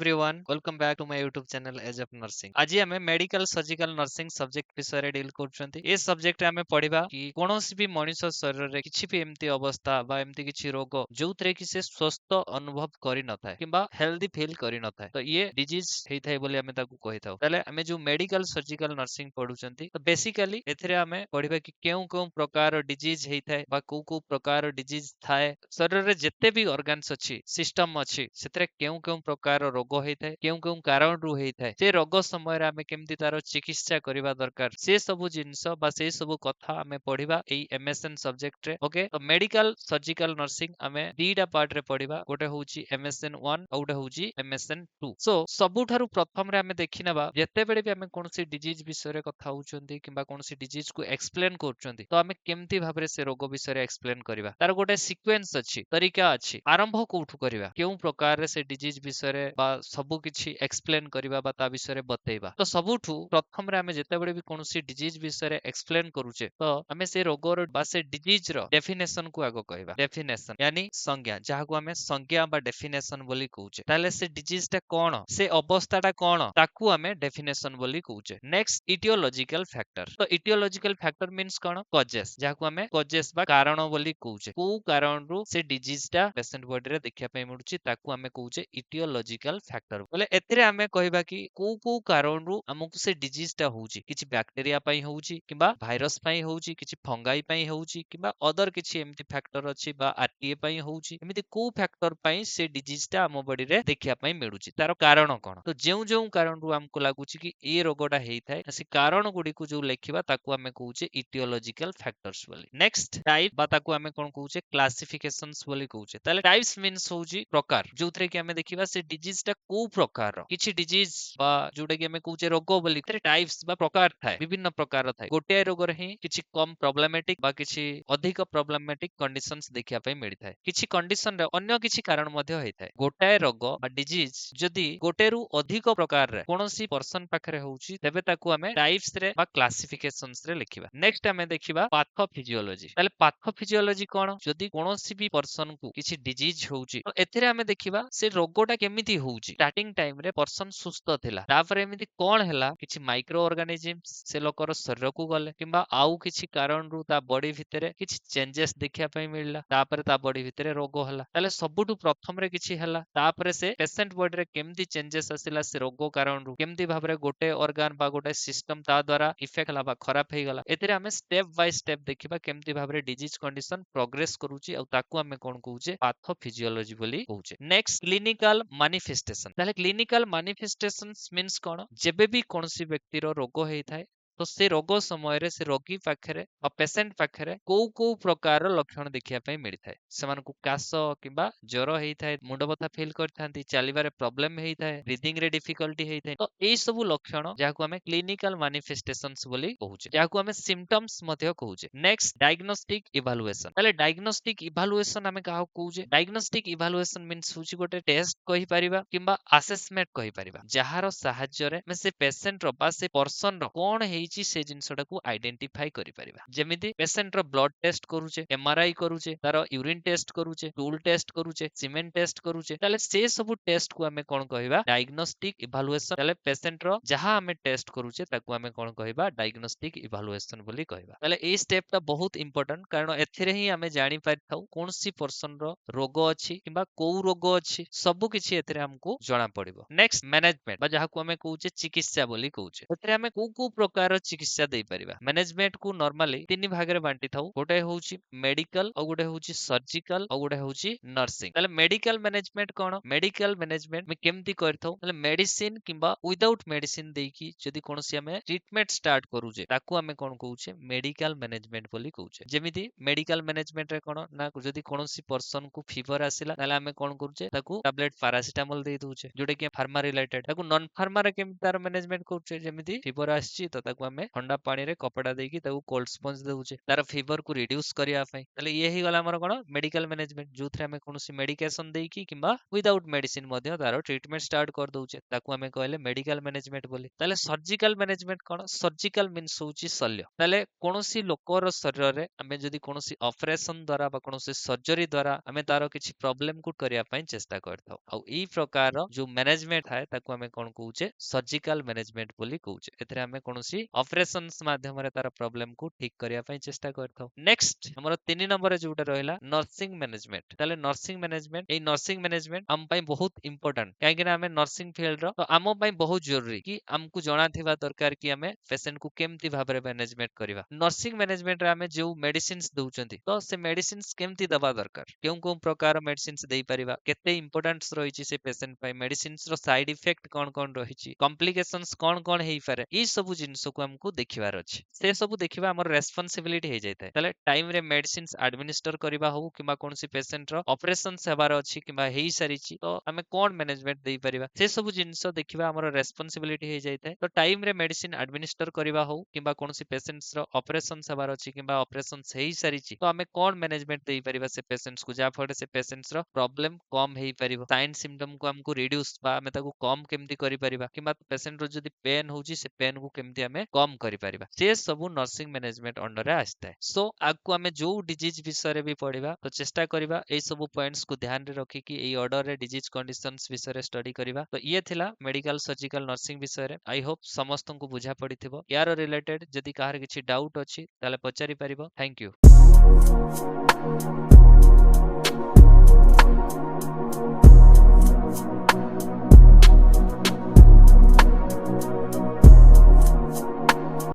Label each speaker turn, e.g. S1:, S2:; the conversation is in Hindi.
S1: everyone, welcome back to my YouTube channel Edge of Nursing. आज आमे मेडिकल सर्जिकल नर्सिंग सब्जेक्ट विषय रे डील करछंती। ए सब्जेक्ट रे आमे पढिबा कि कोनोसी भी मनुष्य शरीर रे किछि भी एम्ति अवस्था बा एम्ति किछि रोग जोउतरे कि से स्वस्थ अनुभव करि न थाए किबा हेल्दी फील करि न थाए। तो ये डिजीज हेइ थाए बोली आमे ताकू कहि थाउ। ताले आमे जो मेडिकल सर्जिकल नर्सिंग पढुचंती तो बेसिकली एथिरे आमे पढिबा कि केउ केउ प्रकार डिजीज हेइ थाए बा को प्रकार डिजीज थाए शरीर रे जेते भी ऑर्गन्स अछि सिस्टम अछि सेतरे केउ केउ प्रकार रोग होइଥାଏ केउ केउ कारणरू होइଥାଏ से रोग समय रे आमे केमति तार चिकित्सा करिबा दरकार से सब जिंस बा से सब कथा आमे पढिबा एई एमएसएन सब्जेक्ट रे। ओके, तो मेडिकल सर्जिकल नर्सिंग आमे दीटा पार्ट रे पढिबा। गोटे होउची एमएसएन 1 और गोटे होउची एमएसएन 2। सो सबुठारु प्रथम रे आमे देखिनबा जेते बेले भी आमे कोनसी डिजीज विषय रे कथा होउचंती किबा कोनसी डिजीज को एक्सप्लेन करचंती तो आमे केमति भाबरे से रोग विषय रे एक्सप्लेन करिबा तार गोटे सीक्वेंस अछि तरीका अछि आरंभ कोठु करिबा केउ प्रकार रे से डिजीज विषय रे बा सबु किछि एक्सप्लेन करिबा बा ता विषय रे बतैबा। तो सबुठु प्रथम रे आमे जेते बेले भी कोनसी डिजीज विषय रे एक्सप्लेन करूचे तो आमे से रोगर बा से डिजीज रो डेफिनेशन को आगो कहबा। डेफिनेशन यानी संज्ञा जाहाकू आमे संज्ञा बा डेफिनेशन बोली कहूचे। ताले से डिजीज ता कोन से अवस्थाटा कोन ताकू आमे डेफिनेशन बोली कहूचे। Next aetiological factor. तो इटियोलॉजिकल फैक्टर मींस कोन कॉजेस जाहाकू आमे कॉजेस बा कारण बोली कहूचे। को कारण रु से डिजीज ता पेशेंट बॉडी रे देखिया पय मिलुची ताकू आमे कहूचे इटियोलॉजिकल फैक्टर। बोले एथिरे आमे कहबा कि को कारण रु हमकु से डिजीज ता होउची किछि बैक्टीरिया पय होउची किबा भाइरस पय होउची किछि फंगाई पय होउची किबा अदर किछि एम्ति फैक्टर अछि बा आरटीए पय होउची एमिति को फैक्टर पय से डिजीज ता हम बॉडी रे देखिया पय मिलुची तार कारण कोन। तो जेउ जेउ कारण रु हमकु लागुची कि ए रोगोटा हेइ थाए से कारण गुडी को जो लेखिबा ताकू आमे कहूचे इटियोलॉजिकल फैक्टर्स बोली। नेक्स्ट टाइप बा ताकू आमे कोन कहूचे क्लासिफिकेशंस बोली कहूचे। ताले टाइप्स मींस होउची प्रकार जोथरे कि आमे देखिबा से डिजीज ता को प्रकार रो किछि डिजीज बा जोडा कि आमे कहूचे रोग बोली तरे टाइप्स बा प्रकार थाए विभिन्न प्रकार थाए। गोटे रोग रे ही किछि कम प्रॉब्लमेटिक बा किछि अधिक प्रॉब्लमेटिक कंडीशंस देखिया पय मिलि थाए। किछि कंडीशन रे अन्य किछि कारण मध्ये होई थाए। गोटाए रोग बा डिजीज जदी गोटे रु अधिक प्रकार रे कोनोसी पर्सन पाखरे होउची तेबे ताकू आमे टाइप्स रे बा क्लासिफिकेशंस रे लिखिबा। नेक्स्ट आमे देखिबा पाथोफिजियोलॉजी। ताले पाथोफिजियोलॉजी कोन जदी कोनोसी भी पर्सन को किछि डिजीज होउची तो एथिरे आमे देखिबा से रोगोटा केमिति होउची। स्टार्टिंग टाइम रे पर्सन सुस्थ थिला तापर एमिति कोन हैला किछि माइक्रो ऑर्गेनिजम्स से लोकर शरीर को गले किबा आउ किछि कारण रु ता बॉडी भितरे किछि चेंजेस देखिया पय मिलला तापर ता बॉडी भितरे रोग होला। ताले सबुटु प्रथम रे किछि हैला तापर से पेशेंट बॉडी रे केमिति चेंजेस आसिला से रोग कारण रु केमिति भाबरे गोटे ऑर्गन बा गोटे सिस्टम ता द्वारा इफेक्ट हला बा खराब हे गला। एथिरे आमे स्टेप बाय स्टेप देखिबा केमिति भाबरे डिजीज कंडीशन प्रोग्रेस करूची आ ताकू आमे कोन कहूचे पाथोफिजियोलॉजी बोली कहूचे। Next clinical manifestation. ताले क्लिनिकल मैनिफेस्टेशंस मींस कोन जेबे भी कोनसी व्यक्ति रो रोग हेइ थाए तो से रोग समय रे से रोगी पाखरे बा पेशेंट पाखरे को प्रकार लक्षण देखिया पय मिलि थाए। समान को कास किबा ज्वर हेइ थाए मुंड बथा फील करथांती चालिबारे प्रॉब्लम हेइ थाए ब्रीथिंग रे डिफिकल्टी हेइ थाए तो एई सब लक्षण जाहाकू आमे क्लिनिकल मैनिफेस्टेशंस बोली कहूचे जाहाकू आमे सिम्पटम्स मध्ये कहूचे। Next diagnostic evaluation. ताले डायग्नोस्टिक इवैल्यूएशन आमे काहा कहूचे। डायग्नोस्टिक इवैल्यूएशन मींस होची गोटे टेस्ट कहि परिबा किबा असेसमेंट कहि परिबा जहारो सहाय्य रे मे से पेशेंट रो बा से पर्सन रो कोन हेइची से जिंसटा को आइडेंटिफाई करि परिबा। जेमिति पेशेंट रो ब्लड टेस्ट करूचे एमआरआई करूचे तारो यूरिन टेस्ट करूचे टूल टेस्ट करूचे सीमेंट टेस्ट करूचे ताले से सब टेस्ट को आमे कोन कहिबा डायग्नोस्टिक इवैल्यूएशन। ताले पेशेंट रो जहा आमे टेस्ट करूचे ताकू आमे कोन कहिबा डायग्नोस्टिक इवैल्यूएशन बोली कहिबा। ताले ए स्टेप ता बहुत इंपोर्टेंट कारण एथिरे ही आमे जानि पारिथाउ कोनसी पर्सन रो रोग अछि किबा को रोग अछि सब किछि एथिरे हमकु जणा पड़िबो। नेक्स्ट मैनेजमेंट बा जाहाकू आमे कहूचे चिकित्सा बोली कहूचे। एथिरे आमे को प्रकार चिकित्सा देइ परिबा। मैनेजमेंट को नॉर्मली तीन भाग रे बांटी थाउ गोटे होउची मेडिकल और गोटे होउची सर्जिकल और गोटे होउची नर्सिंग। ताले मेडिकल मैनेजमेंट कोन मेडिकल मैनेजमेंट में केमती करथाउ ताले मेडिसिन किबा विदाउट मेडिसिन देकी जदी कोनसी आमे ट्रीटमेंट स्टार्ट करूचे ताकू आमे कोन कहूचे मेडिकल मैनेजमेंट बोली कहूचे। जेमिति मेडिकल मैनेजमेंट रे कोन ना जदी कोनसी पर्सन को फीवर आसिला ताले आमे कोन करूचे ताकू टैबलेट पैरासिटामोल दे दोचे जोटे कि फार्मा रिलेटेड। ताकू नॉन फार्मा रे केमती तार मैनेजमेंट करूचे जेमिति फीवर आछि तो ताकू आमे ठंडा पानी रे कपड़ा देकी ताकू कोल्ड स्पंज देउचे तार फीवर को रिड्यूस करिया पई तले ये ही गला हमर कोन मेडिकल मैनेजमेंट जोथरे आमे कोनोसी मेडिकेशन देकी किबा विदाउट मेडिसिन मध्ये तार ट्रीटमेंट स्टार्ट कर दउचे ताकू आमे कहले मेडिकल मैनेजमेंट बोली तले सर्जिकल मैनेजमेंट कोन सर्जिकल मीन्स होची शल्य तले कोनोसी लोकर शरीर रे आमे जदी कोनोसी ऑपरेशन द्वारा बा कोनोसी सर्जरी द्वारा आमे तार किछि प्रॉब्लम को करिया पई चेष्टा करथौ आ ई प्रकार जो मैनेजमेंट है ताकू आमे कोन कहूचे सर्जिकल मैनेजमेंट बोली कहूचे एथरे आमे कोनोसी ऑपरेशंस माध्यम रे तार प्रॉब्लम को ठीक करिया पई चेष्टा करथौ नेक्स्ट हमर 3 नंबर रे जोटा रहला नर्सिंग मैनेजमेंट तले नर्सिंग मैनेजमेंट ए नर्सिंग मैनेजमेंट हम पई बहुत इंपोर्टेंट काहे कि आमे नर्सिंग फील्ड रो तो आम पई बहुत जरूरी कि हमकु जणा थिबा दरकार कि आमे पेशेंट को केमती भाबरे मैनेजमेंट करिवा नर्सिंग मैनेजमेंट रे आमे जो मेडिसिन्स दउचंती तो से मेडिसिन्स केमती दबा दरकार केउ प्रकार मेडिसिन्स देई परिबा केते इंपोर्टेंस रहिछि से पेशेंट पई मेडिसिन्स रो साइड इफेक्ट कोन रहिछि कॉम्प्लिकेशंस कोन हेई पारे ई सब जिंस को हमकु देखिबार अछि से सब देखिबा हमर रेस्पोंसिबिलिटी हे जायते तले टाइम रे मेडिसिन्स एडमिनिस्टर करिबा हो किबा कोनसी पेशेंट रो ऑपरेशन सेबार अछि किबा हेई सारिछि तो आमे कोन मैनेजमेंट देई परिबा से सब जिंस देखिबा हमर रेस्पोंसिबिलिटी हे जायते तो टाइम रे मेडिसिन एडमिनिस्टर करिबा हो किबा कोनसी पेशेंट्स रो ऑपरेशन सेबार अछि किबा ऑपरेशन हेई सारिछि तो आमे कोन मैनेजमेंट देई परिबा से पेशेंट्स को जा फडे से पेशेंट्स रो प्रॉब्लम कम हेई परिबो साइन सिम्पटम को हमकु रिड्यूस बा आमे ताकू कम केमती करि परिबा किबा पेशेंट रो जदी पेन होउची से पेन को केमती आमे कम करि परिबा से सब नर्सिंग मैनेजमेंट अंडर रे आस्ते सो आगु आमे जो डिजीज विषय रे भी पढिबा तो चेष्टा करिबा ए सब पॉइंट्स को ध्यान रे रखी कि ए ऑर्डर रे डिजीज कंडीशंस विषय रे स्टडी करिबा तो ये थिला मेडिकल सर्जिकल नर्सिंग विषय रे आई होप समस्त को बुझा पड़िथिबो यार रिलेटेड जदी काहर किछि डाउट अछि ताले पचारि परिबो थैंक यू